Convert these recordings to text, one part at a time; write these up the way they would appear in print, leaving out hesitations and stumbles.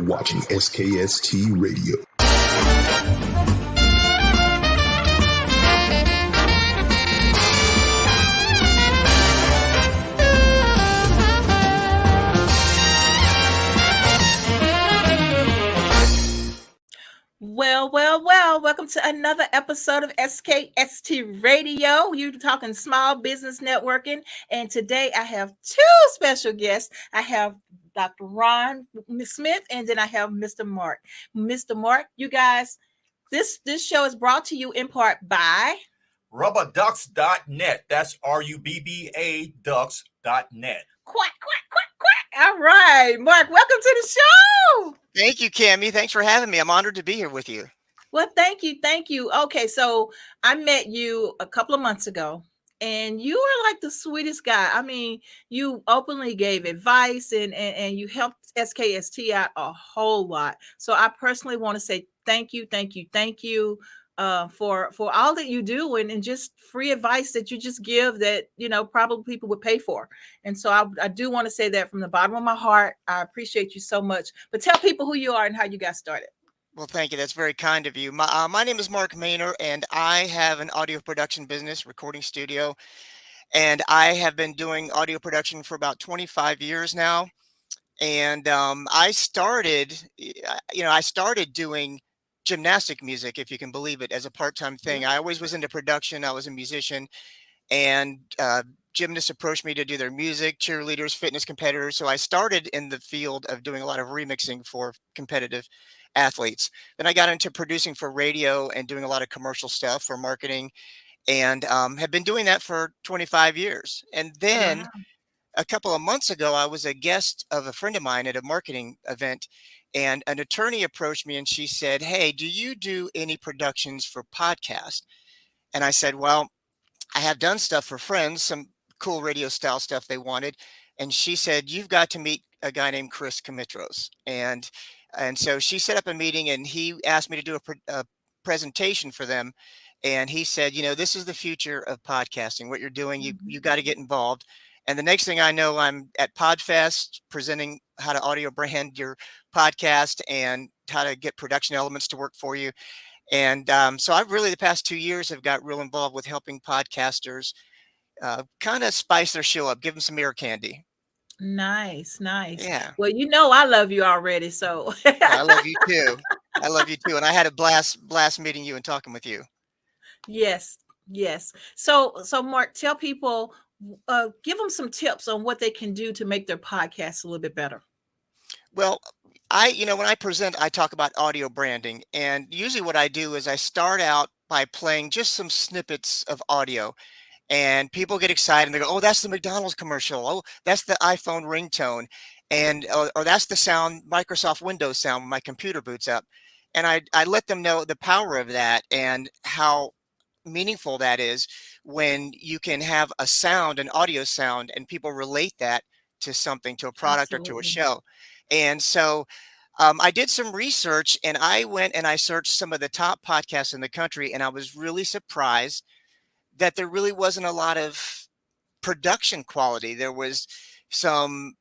watching SKST Radio. Well. Welcome to another episode of SKST Radio. You're talking small business networking. And today I have two special guests. I have Dr. Ron Smith, and then I have Mr. Mark. Mr. Mark, you guys, this show is brought to you in part by rubberducks.net. That's RUBBA ducks.net. Quack. All right, Mark, welcome to the show. Thank you, Cammie. Thanks for having me. I'm honored to be here with you. Well, thank you. Okay, so I met you a couple of months ago, and you were like the sweetest guy. I mean, you openly gave advice and you helped SKST out a whole lot. So I personally want to say thank you for all that you do and just free advice that you just give that probably people would pay for. And so I do want to say that from the bottom of my heart. I appreciate you so much. But tell people who you are and how you got started. Well, thank you. That's very kind of you. My name is Mark Maynor, and I have an audio production business, recording studio, and I have been doing audio production for about 25 years now. And I started doing gymnastic music, if you can believe it, as a part-time thing. I always was into production. I was a musician, and gymnasts approached me to do their music, cheerleaders, fitness competitors. So I started in the field of doing a lot of remixing for competitive athletes. Then I got into producing for radio and doing a lot of commercial stuff for marketing, and have been doing that for 25 years. And then a couple of months ago, I was a guest of a friend of mine at a marketing event, and an attorney approached me and she said, "Hey, do you do any productions for podcasts?" And I said, "Well, I have done stuff for friends, some cool radio style stuff they wanted." And she said, "You've got to meet a guy named Chris Comitros." And so she set up a meeting, and he asked me to do a presentation for them. And he said, "This is the future of podcasting. What you're doing, you got to get involved." And the next thing I know, I'm at PodFest presenting how to audio brand your podcast and how to get production elements to work for you. And so I've really, the past 2 years, have got real involved with helping podcasters kind of spice their show up, give them some ear candy. Nice. Yeah. Well, I love you already, so Well, I love you too. And I had a blast meeting you and talking with you. yes. So Mark, tell people, give them some tips on what they can do to make their podcast a little bit better. Well, when I present, I talk about audio branding, and usually what I do is I start out by playing just some snippets of audio, and people get excited and they go, "Oh, that's the McDonald's commercial. Oh, that's the iPhone ringtone. And, or that's the sound, Microsoft Windows sound when my computer boots up." And I let them know the power of that and how meaningful that is when you can have a sound, an audio sound, and people relate that to something, to a product or to a Absolutely. show. And so I did some research, and I went and I searched some of the top podcasts in the country, and I was really surprised that there really wasn't a lot of production quality. There was some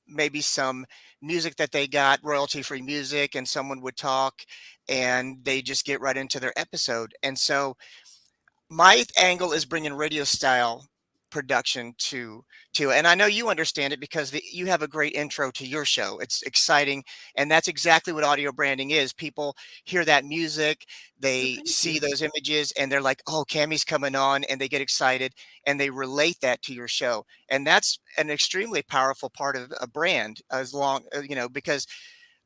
maybe some music that they got royalty-free music, and someone would talk and they just get right into their episode. And so my angle is bringing radio style production to and I know you understand it because you have a great intro to your show. It's exciting, and that's exactly what audio branding is. People hear that music, they Thank see you. those images, and they're like, "Oh, Cammie's coming on," and they get excited and they relate that to your show. And that's an extremely powerful part of a brand, as long because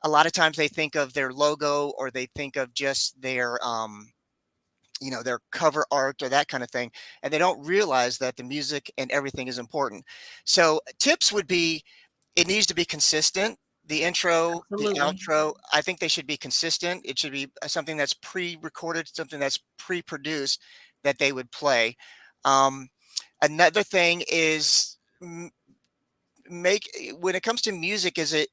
a lot of times they think of their logo, or they think of just their cover art or that kind of thing, and they don't realize that the music and everything is important. So tips would be, it needs to be consistent. The intro, the Absolutely. outro, I think they should be consistent. It should be something that's pre-recorded, something that's pre-produced that they would play. Um, Another thing is, when it comes to music, is it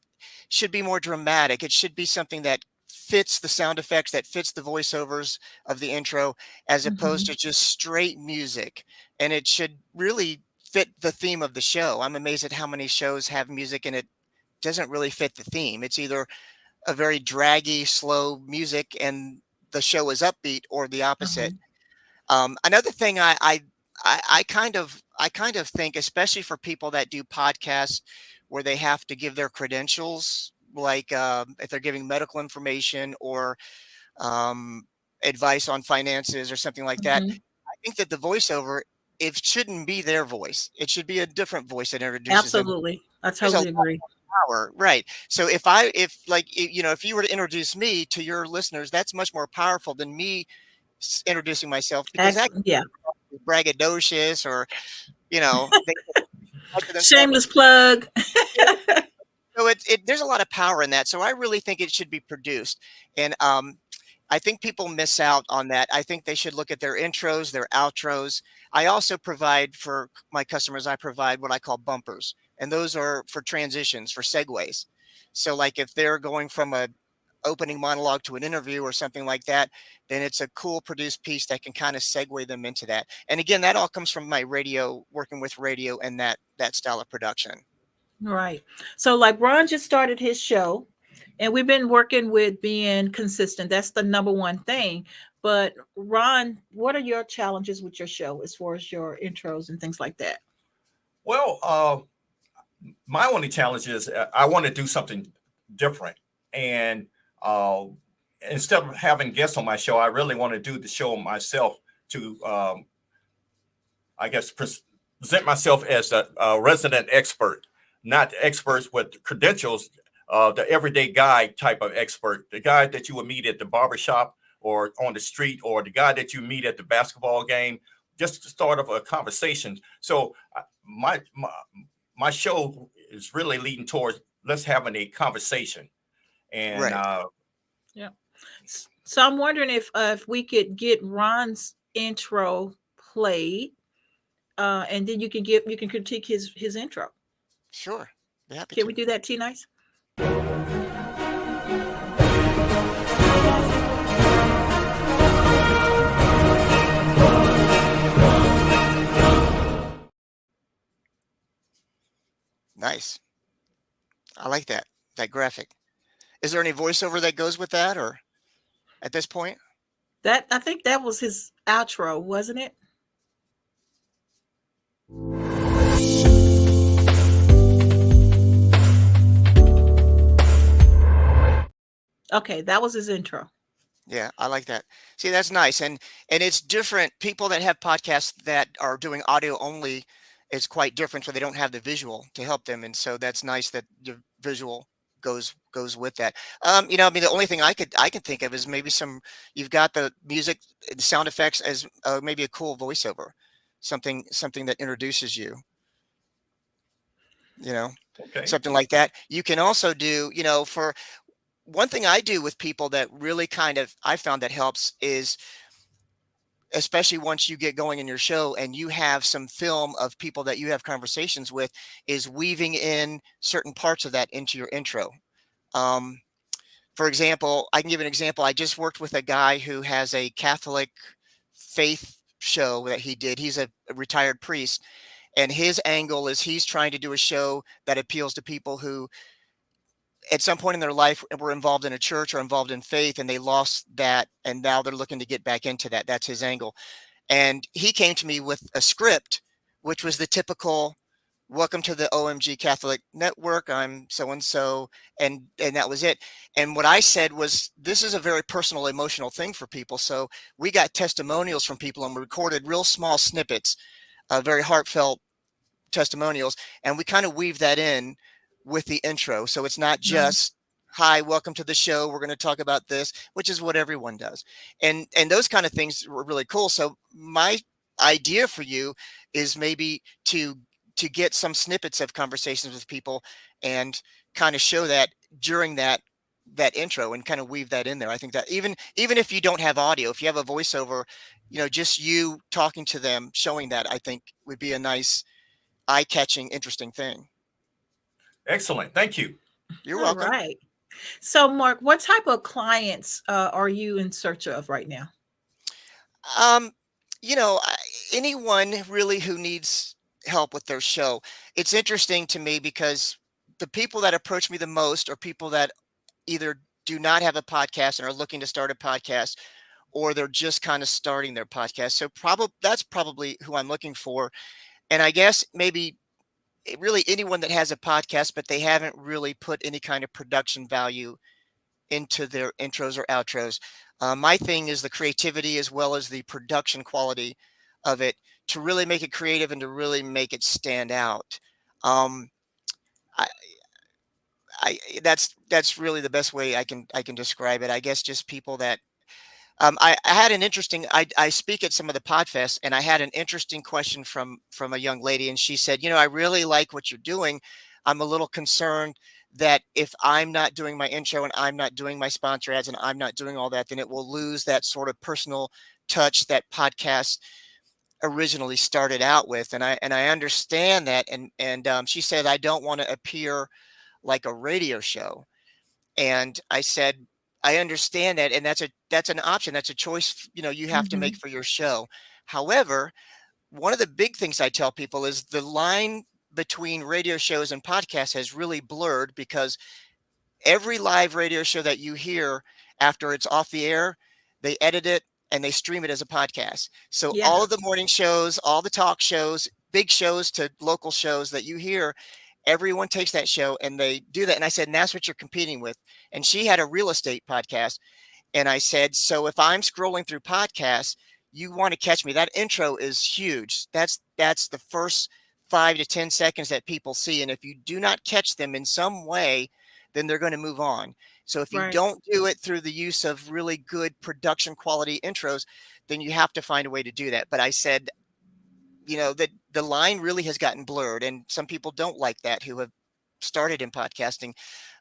should be more dramatic. It should be something that fits the sound effects, that fits the voiceovers of the intro, as opposed Mhm. to just straight music. And it should really fit the theme of the show. I'm amazed at how many shows have music and it doesn't really fit the theme. It's either a very draggy, slow music, and the show is upbeat, or the opposite. Mhm. Another thing I kind of think, especially for people that do podcasts where they have to give their credentials, like if they're giving medical information or um, advice on finances or something like that. Mhm. I think that the voiceover, it shouldn't be their voice. It should be a different voice that introduces them. Absolutely. I There's a totally lot agree. of power, right? So if like if you were to introduce me to your listeners, that's much more powerful than me introducing myself, because that Yeah. can be braggadocious, or they can much of themselves. Shameless plug. So there's a lot of power in that. So I really think it should be produced, and I think people miss out on that. I think they should look at their intros, their outros. I also provide for my customers. I provide what I call bumpers, and those are for transitions, for segues. So, like if they're going from a opening monologue to an interview or something like that, then it's a cool produced piece that can kind of segue them into that. And again, that all comes from my radio, working with radio, and that style of production. Right. So, like, Ron just started his show, and we've been working with being consistent. That's the number one thing. But, Ron, what are your challenges with your show as far as your intros and things like that? Well, my only challenge is I want to do something different. And uh, instead of having guests on my show, I really want to do the show myself to, I guess, present myself as a resident expert, not experts with credentials, the everyday guy type of expert, the guy that you would meet at the barbershop or on the street, or the guy that you meet at the basketball game, just to start off a conversation. So my show is really leading towards let's having a conversation. And Right. Yeah. So, I'm wondering if we could get Ron's intro played, and then you can critique his intro. Sure. Be happy Can we to. do that, T Nice? Nice. I like that graphic. Is there any voiceover that goes with that, or at this point? That I think that was his outro, wasn't it? Okay, that was his intro. Yeah, I like that. See, that's nice. And it's different. People that have podcasts that are doing audio only, it's quite different, so they don't have the visual to help them. And so that's nice that the visual goes with that. I mean, the only thing I can think of is maybe you've got the music, the sound effects as maybe a cool voiceover, something that introduces you, you know, okay, something like that. You can also do, for one thing I do with people that really kind of I found that helps is, especially once you get going in your show and you have some film of people that you have conversations with, is weaving in certain parts of that into your intro. Um, for example, I can give an example. I just worked with a guy who has a Catholic faith show that he did. He's a retired priest, and his angle is he's trying to do a show that appeals to people who at some point in their life were involved in a church or involved in faith, and they lost that, and now they're looking to get back into that. That's his angle. And he came to me with a script, which was the typical welcome to the OMG Catholic Network, I'm so and so, and that was it. And what I said was, this is a very personal, emotional thing for people, so we got testimonials from people and we recorded real small snippets, very heartfelt testimonials, and we kind of weave that in with the intro. So it's not Mhm. just, hi, welcome to the show, we're going to talk about this, which is what everyone does. And those kind of things were really cool. So my idea for you is maybe to get some snippets of conversations with people and kind of show that during that intro, and kind of weave that in there. I think that even if you don't have audio, if you have a voiceover, just you talking to them, showing that, I think would be a nice, eye-catching, interesting thing. excellent. Thank you. You're All welcome. right. So, Mark, what type of clients are you in search of right now? Um, anyone really who needs help with their show. It's interesting to me because the people that approach me the most are people that either do not have a podcast and are looking to start a podcast, or they're just kind of starting their podcast. So that's probably who I'm looking for. And I guess maybe really anyone that has a podcast, but they haven't really put any kind of production value into their intros or outros. My thing is the creativity as well as the production quality of it to really make it creative and to really make it stand out. Um, I, that's really the best way I can describe it. I guess just people that I had an interesting. I speak at some of the podfests, and I had an interesting question from a young lady, and she said, I really like what you're doing. I'm a little concerned that if I'm not doing my intro and I'm not doing my sponsor ads and I'm not doing all that, then it will lose that sort of personal touch that podcast originally started out with. And I understand that. And she said, I don't want to appear like a radio show. And I said, I understand that, and that's an option. That's a choice, you have to make Mhm. for your show. However, one of the big things I tell people is the line between radio shows and podcasts has really blurred because every live radio show that you hear after it's off the air, they edit it and they stream it as a podcast. So Yeah. all of the morning shows, all the talk shows, big shows to local shows that you hear, everyone takes that show and they do that. And I said, and that's what you're competing with. And she had a real estate podcast. And I said, so if I'm scrolling through podcasts, you want to catch me. That intro is huge. That's the first 5 to 10 seconds that people see. And if you do not catch them in some way, then they're going to move on. So if you Right. don't do it through the use of really good production quality intros, then you have to find a way to do that. But I said, that the line really has gotten blurred, and some people don't like that who have started in podcasting.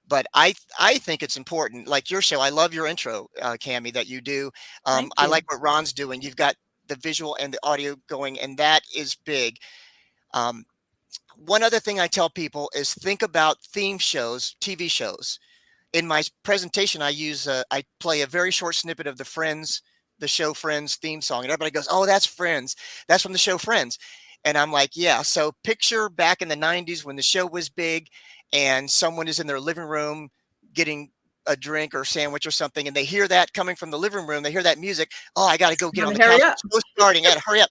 But I think it's important. Like your show, I love your intro, Cami, that you do. Thank I you. like what Ron's doing. You've got the visual and the audio going, and that is big. Um, One other thing I tell people is think about theme shows, TV shows. In my presentation, I play a very short snippet of the show Friends theme song, and everybody goes, "Oh, that's Friends. That's from the show Friends." And I'm like, "Yeah." So picture back in the '90s when the show was big, and someone is in their living room getting a drink or sandwich or something, and they hear that coming from the living room. They hear that music. Oh, I got to go get Want on to the hurry couch. up? The show's starting. I got to hurry up.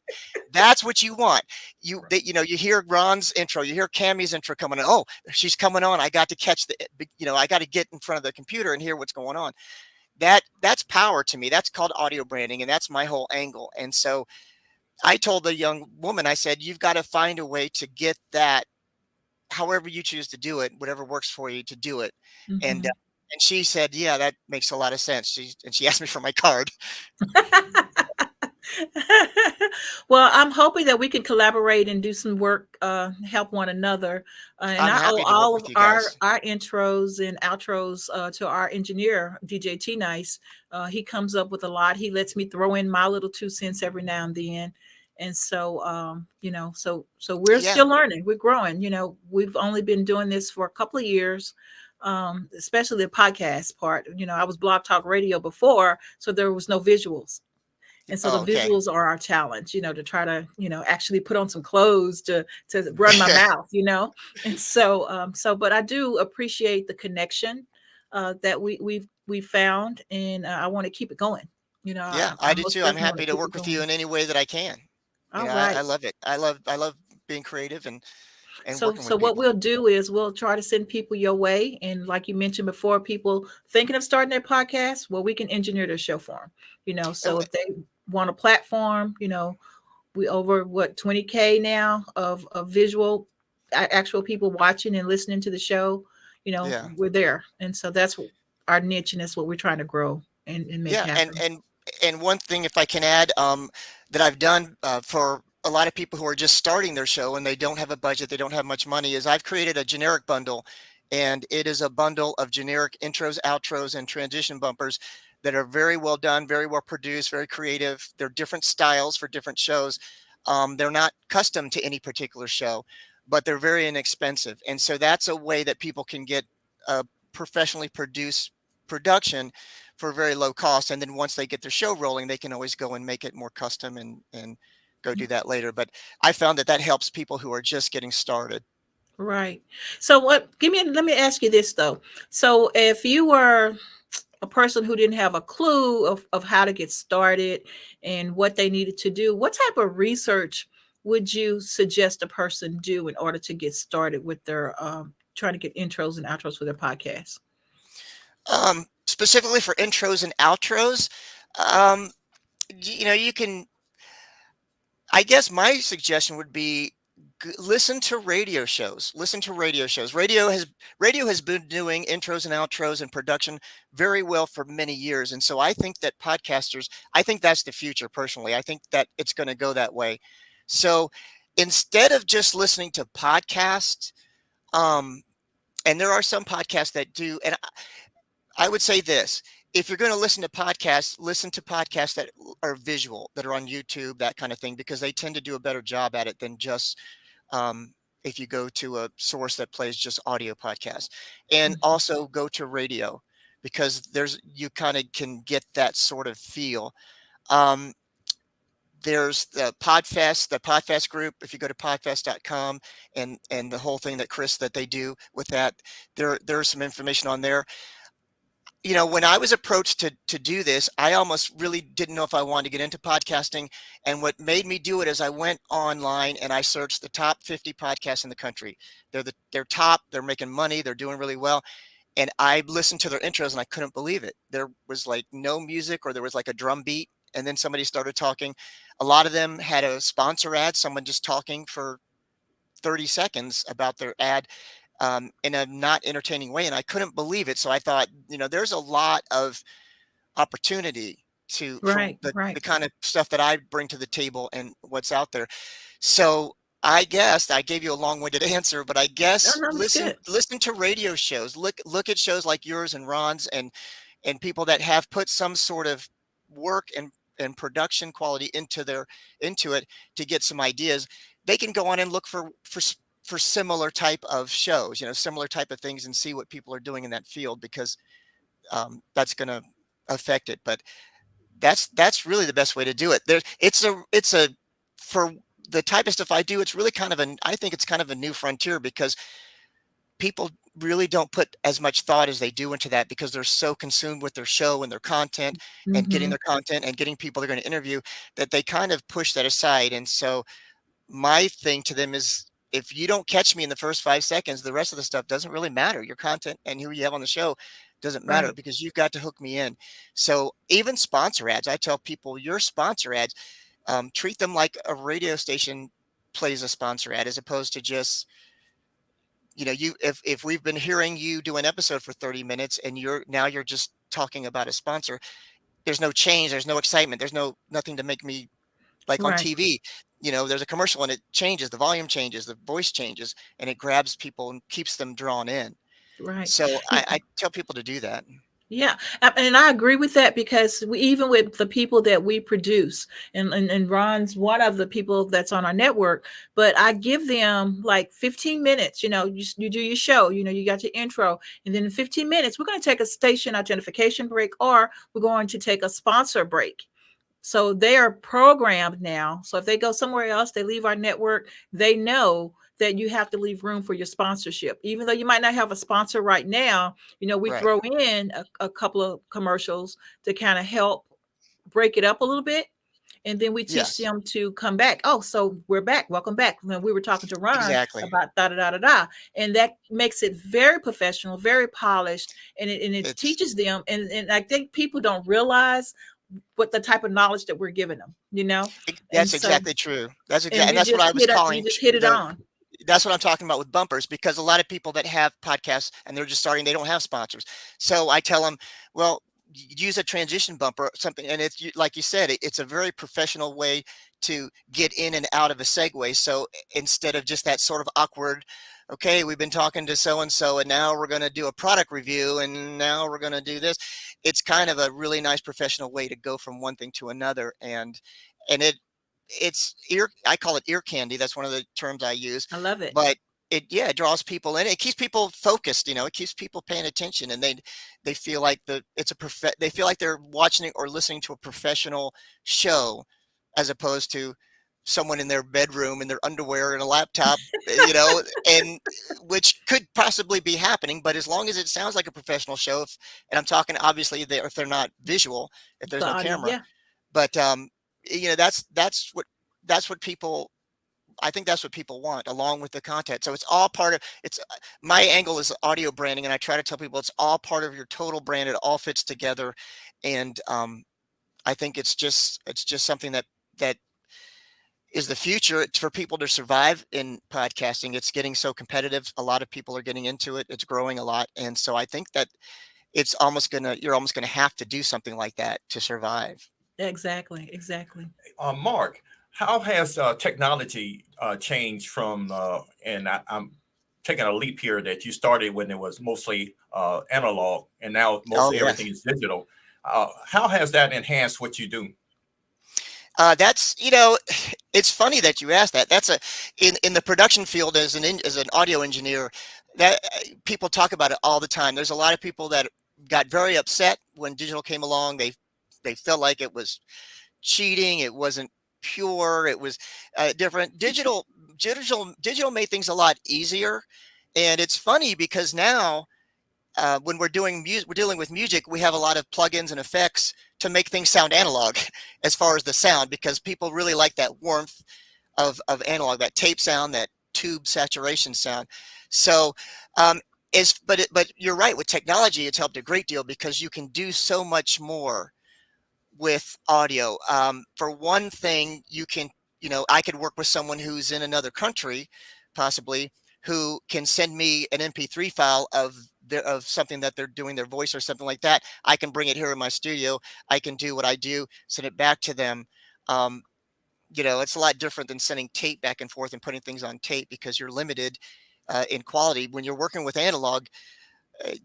That's what you want. Right. You hear Ron's intro, you hear Cammy's intro coming on. Oh, she's coming on. I got to catch I got to get in front of the computer and hear what's going on. That's power to me. That's called audio branding, and that's my whole angle. And so I told the young woman, I said, you've got to find a way to get that, however you choose to do it, whatever works for you to do it. And Mhm. and she said, yeah, that makes a lot of sense. She asked me for my card. Well, I'm hoping that we can collaborate and do some work, help one another. And I'm I owe happy to work all with of you our guys. our intros and outros to our engineer, DJ T Nice. He comes up with a lot. He lets me throw in my little 2 cents every now and then. And so, so we're Yeah, still learning. We're growing. We've only been doing this for a couple of years. Especially the podcast part. I was Blog Talk Radio before, so there was no visuals. And so the oh, okay. visuals are our challenge, to try to, actually put on some clothes to run my mouth. And but I do appreciate the connection that we found, and I want to keep it going. Yeah, I I do most too. I'm definitely want happy to to keep work it with you going. in any way that I can. All I right. love it. I love being creative and So, working so with what people. we'll do is we'll try to send people your way, and like you mentioned before, people thinking of starting their podcast, well, we can engineer their show for them. And So if they want a platform, we over what 20K now of visual actual people watching and listening to the show. yeah, We're there, and so that's our niche, and that's what we're trying to grow and make yeah, and happen. one thing, if I can add, that I've done for a lot of people who are just starting their show and they don't have a budget, they don't have much money, is I've created a generic bundle, and it is a bundle of generic intros, outros, and transition bumpers that are very well done, very well produced, very creative. They're different styles for different shows. They're not custom to any particular show, but they're very inexpensive, and so that's a way that people can get a professionally produced production for very low cost. And then once they get their show rolling, they can always go and make it more custom and go do that later. But I found that helps people who are just getting started. Right. So let me ask you this though. So if you were a person who didn't have a clue of how to get started and what they needed to do, what type of research would you suggest a person do in order to get started with their trying to get intros and outros for their podcast? Specifically for intros and outros, um, you can. I guess my suggestion would be listen to radio shows. Listen to radio shows. Radio has been doing intros and outros and production very well for many years, and so I think that podcasters. I think that's the future. Personally, I think that it's going to go that way. So instead of just listening to podcasts, um, and there are some podcasts that do, and I would say this: if you're going to listen to podcasts that are visual, that are on YouTube, that kind of thing, because they tend to do a better job at it than just um, if you go to a source that plays just audio podcasts. And Mhm. also go to radio because you kind of can get that sort of feel. Um, there's the Podfest group. If you go to podfest.com and the whole thing that they do with that, there's some information on there. When I was approached to do this, I almost really didn't know if I wanted to get into podcasting. And what made me do it is I went online and I searched the top 50 podcasts in the country. They're top, they're making money, they're doing really well. And I listened to their intros and I couldn't believe it. There was like no music, or there was like a drum beat, and then somebody started talking. A lot of them had a sponsor ad, someone just talking for 30 seconds about their ad, in a not entertaining way, and I couldn't believe it. So I thought, there's a lot of opportunity for Right, the right. kind of stuff that I bring to the table and what's out there. So I guess I gave you a long-winded answer, but I No, guess no, that's listen good. listen to radio shows. Look at shows like yours and Ron's and people that have put some sort of work and production quality into it to get some ideas. They can go on and look for similar type of shows, similar type of things, and see what people are doing in that field, because that's going to affect it. But that's really the best way to do it. It's a for the type of stuff I do. It's really I think it's kind of a new frontier, because people really don't put as much thought as they do into that, because they're so consumed with their show and their content and getting Hmm. their content and getting people they're going to interview, that they kind of push that aside. And so my thing to them is, if you don't catch me in the first 5 seconds, the rest of the stuff doesn't really matter. Your content and who you have on the show doesn't matter, Right, because you've got to hook me in. So even sponsor ads, I tell people, your sponsor ads, treat them like a radio station plays a sponsor ad, as opposed to just, if we've been hearing you do an episode for 30 minutes and you're just talking about a sponsor, there's no change, there's no excitement, there's nothing to make me, like on right, TV, there's a commercial and it changes, the volume changes, the voice changes, and it grabs people and keeps them drawn in. right. So I tell people to do that. Yeah, and I agree with that, because we, even with the people that we produce, and Ron's one of the people that's on our network, but I give them like 15 minutes. You do your show. You got your intro, and then in 15 minutes, we're going to take a station identification break, or we're going to take a sponsor break. So they are programmed now. So if they go somewhere else, they leave our network, they know that you have to leave room for your sponsorship. Even though you might not have a sponsor right now, we Right. throw in a couple of commercials to kind of help break it up a little bit. And then we teach Yes, them to come back. Oh, so we're back. Welcome back. When we were talking to Ron exactly. about da da da da da, and that makes it very professional, very polished, and it It's teaches them. And I think people don't realize what the type of knowledge that we're giving them. And that's so, exactly true. That's and exactly, and that's what I was you calling just hit it the on. that's what I'm talking about with bumpers, because a lot of people that have podcasts and they're just starting, they don't have sponsors. So I tell them, well, use a transition bumper or something. And it's like you said, it's a very professional way to get in and out of a segue. So instead of just that sort of awkward, okay, we've been talking to so and so, and now we're going to do a product review, and now we're going to do this. It's kind of a really nice professional way to go from one thing to another, and it's ear I call it ear candy. That's one of the terms I use. I love it. But it draws people in. It keeps people focused, it keeps people paying attention, and they feel like they feel like they're watching or listening to a professional show, as opposed to someone in their bedroom in their underwear and a laptop, and which could possibly be happening. But as long as it sounds like a professional show, and I'm talking obviously if they're not visual, if there's The no audio, camera, yeah. but that's what people. I think that's what people want, along with the content. So it's all part of it's. My angle is audio branding, and I try to tell people it's all part of your total brand. It all fits together, and I think it's just something that is the future. It's for people to survive in podcasting. It's getting so competitive. A lot of people are getting into it. It's growing a lot, and so I think that you're almost gonna have to do something like that to survive. Exactly. Exactly. Mark, how has technology changed from, and I'm taking a leap here that you started when it was mostly analog and now Oh mostly yes. everything is digital. How has that enhanced what you do? That's it's funny that you asked that. That's in the production field as an audio engineer, that people talk about it all the time. There's a lot of people that got very upset when digital came along. They felt like it was cheating. It wasn't pure. It was different. Digital made things a lot easier, and it's funny because now when we're doing music, we're dealing with music, we have a lot of plugins and effects to make things sound analog as far as the sound, because people really like that warmth of analog, that tape sound, that tube saturation sound. So but you're right, with technology it's helped a great deal because you can do so much more with audio. For one thing, I could work with someone who's in another country, possibly, who can send me an MP3 file of something that they're doing, their voice or something like that. I can bring it here in my studio. I can do what I do, send it back to them. Um, it's a lot different than sending tape back and forth and putting things on tape because you're limited in quality. When you're working with analog,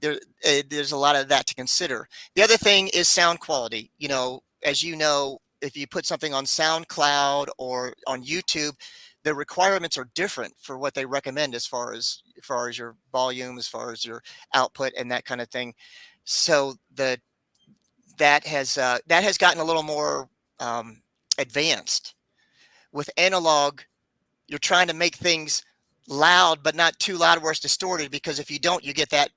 there's a lot of that to consider. The other thing is sound quality. As you know, if you put something on SoundCloud or on YouTube, the requirements are different for what they recommend as far as your volume, as far as your output, and that kind of thing. So that has gotten a little more advanced. With analog, you're trying to make things loud, but not too loud where it's distorted, because if you don't, you get that.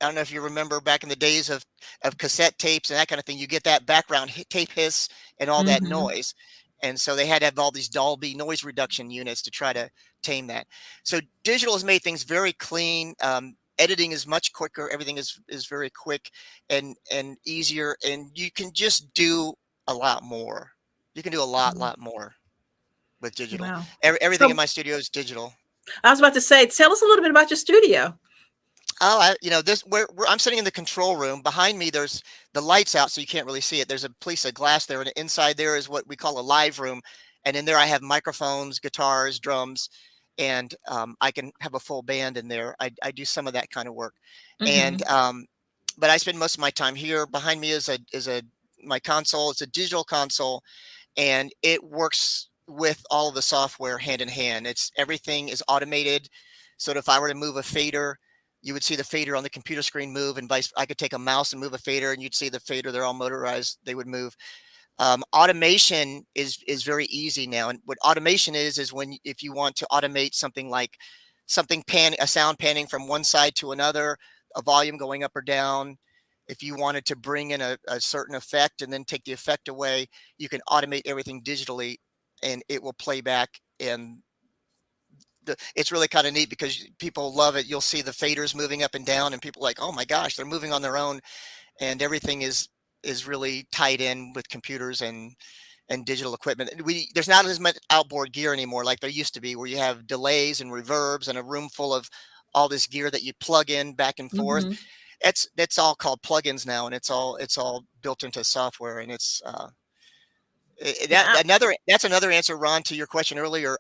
I don't know if you remember back in the days of cassette tapes and that kind of thing, you get that background tape hiss and all that Mm-hmm. noise. And so they had to have all these Dolby noise reduction units to try to tame that. So digital has made things very clean. Editing is much quicker. Everything is very quick and easier, and you can just do a lot more. You can do a lot more with digital. Wow. Everything in So my studio is digital. I was about to say, tell us a little bit about your studio. Oh, this I'm sitting in the control room. Behind me, there's the lights out, so you can't really see it. There's a piece of glass there, and inside there is what we call a live room. And in there, I have microphones, guitars, drums, and I can have a full band in there. I do some of that kind of work, Mm-hmm. and but I spend most of my time here. Behind me is my console. It's a digital console, and it works with all of the software hand in hand. Everything is automated, so that if I were to move a fader, you would see the fader on the computer screen move, and I could take a mouse and move a fader, and you'd see the fader. They're all motorized; they would move. Automation is very easy now, and what automation is when if you want to automate something like a sound panning from one side to another, a volume going up or down. If you wanted to bring in a certain effect and then take the effect away, you can automate everything digitally, and it will play back. And it's really kind of neat because people love it. You'll see the faders moving up and down, and people are like, oh my gosh, they're moving on their own, and everything is really tied in with computers and digital equipment. There's not as much outboard gear anymore like there used to be, where you have delays and reverbs and a room full of all this gear that you plug in back and forth. Mm-hmm. That's all called plugins now, and it's all built into software, and it's Now, that's another answer, Ron, to your question earlier.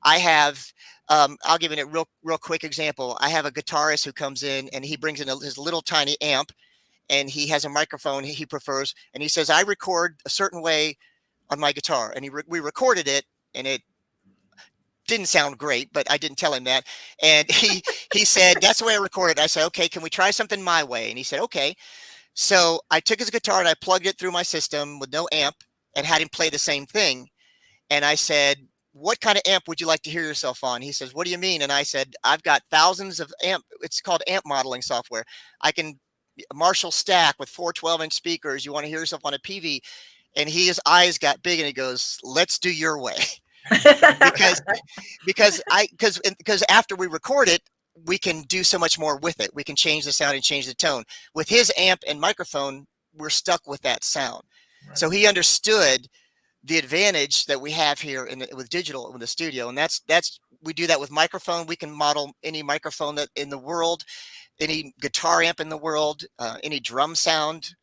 I have I'll give it a real quick example. I have a guitarist who comes in and he brings in his little tiny amp, and he has a microphone he prefers, and he says, I record a certain way on my guitar, and we recorded it, and it didn't sound great, but I didn't tell him that. And he said, that's the way I recorded. I said, okay, can we try something my way? And he said, okay. So I took his guitar and I plugged it through my system with no amp and had him play the same thing. And I said, what kind of amp would you like to hear yourself on? He says, what do you mean? And I said, I've got thousands of amp. It's called amp modeling software. I can Marshall stack with 4 12-inch speakers. You want to hear yourself on a PV? And his eyes got big and he goes, let's do your way. because because after we record it, we can do so much more with it. We can change the sound and change the tone. With his amp and microphone, we're stuck with that sound. Right. So he understood the advantage that we have here with digital in the studio, and that's we do that with microphone. We can model any microphone that in the world, any guitar amp in the world, any drum sound.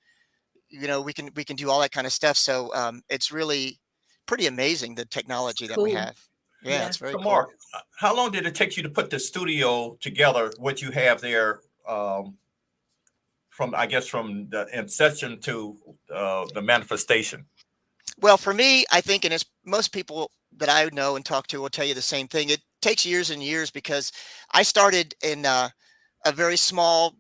You know, we can do all that kind of stuff. So it's really pretty amazing, the technology that we have. Yeah, it's very so cool. Mark, how long did it take you to put the studio together, what you have there, from the inception to the manifestation? Well, for me, I think, and as most people that I know and talk to will tell you the same thing, it takes years and years, because I started in a very small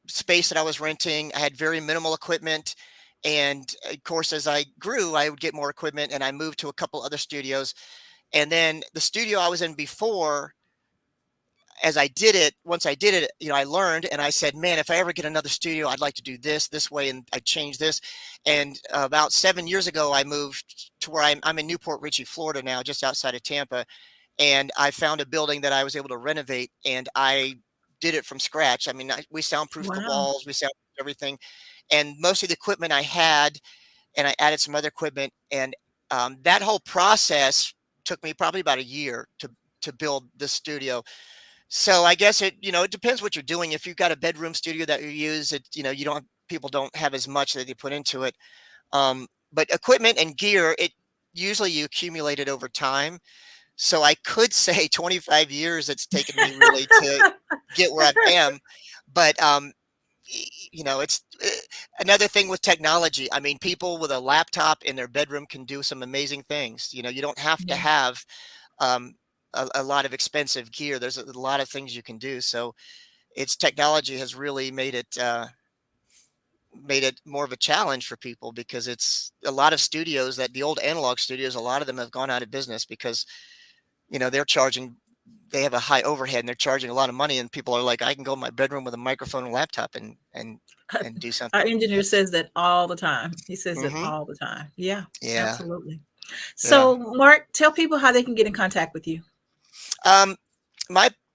space that I was renting. I had very minimal equipment. And of course, as I grew, I would get more equipment, and I moved to a couple other studios. And then the studio I was in before, once I did it, you know, I learned, and I said, man, if I ever get another studio, I'd like to do this way. And I changed this. And about 7 years ago, I moved to where I'm in Newport Richey, Florida now, just outside of Tampa. And I found a building that I was able to renovate, and I did it from scratch. I mean, we soundproofed the walls, we soundproofed everything. And most of the equipment I had, and I added some other equipment. And that whole process took me probably about a year to build this studio. So I guess it depends what you're doing. If you've got a bedroom studio that you use, people don't have as much that they put into it. But equipment and gear, usually you accumulate it over time. So I could say 25 years it's taken me really to get where I am. But it's another thing with technology. I mean, people with a laptop in their bedroom can do some amazing things. You don't have to have a lot of expensive gear. There's a lot of things you can do. So technology has really made it more of a challenge for people, because it's a lot of studios that the old analog studios, a lot of them have gone out of business because, they have a high overhead and they're charging a lot of money, and people are like, I can go in my bedroom with a microphone and laptop and do something. Our engineer says that all the time. He says it all the time. Yeah, absolutely. So Mark, tell people how they can get in contact with you. My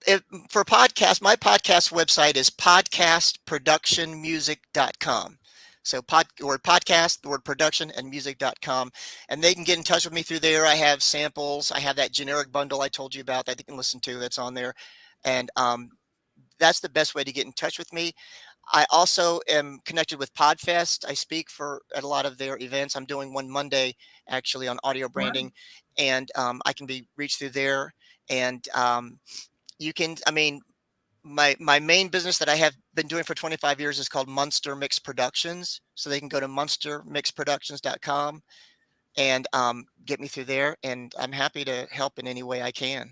podcast website is podcastproductionmusic.com. So word podcast, the word production, and music.com. And they can get in touch with me through there. I have samples. I have that generic bundle I told you about that they can listen to, that's on there. And that's the best way to get in touch with me. I also am connected with Podfest. I speak at a lot of their events. I'm doing one Monday actually on audio branding. Wow. And I can be reached through there. And you can, my main business that I have been doing for 25 years is called Munster Mix Productions. So they can go to munstermixproductions.com and get me through there. And I'm happy to help in any way I can.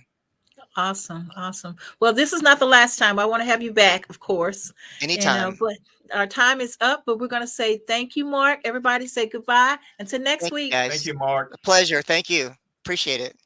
Awesome. Well, this is not the last time. I want to have you back, of course. Anytime. But our time is up, but we're going to say thank you, Mark. Everybody say goodbye. Until next week. Guys. Thank you, Mark. A pleasure. Thank you. Appreciate it.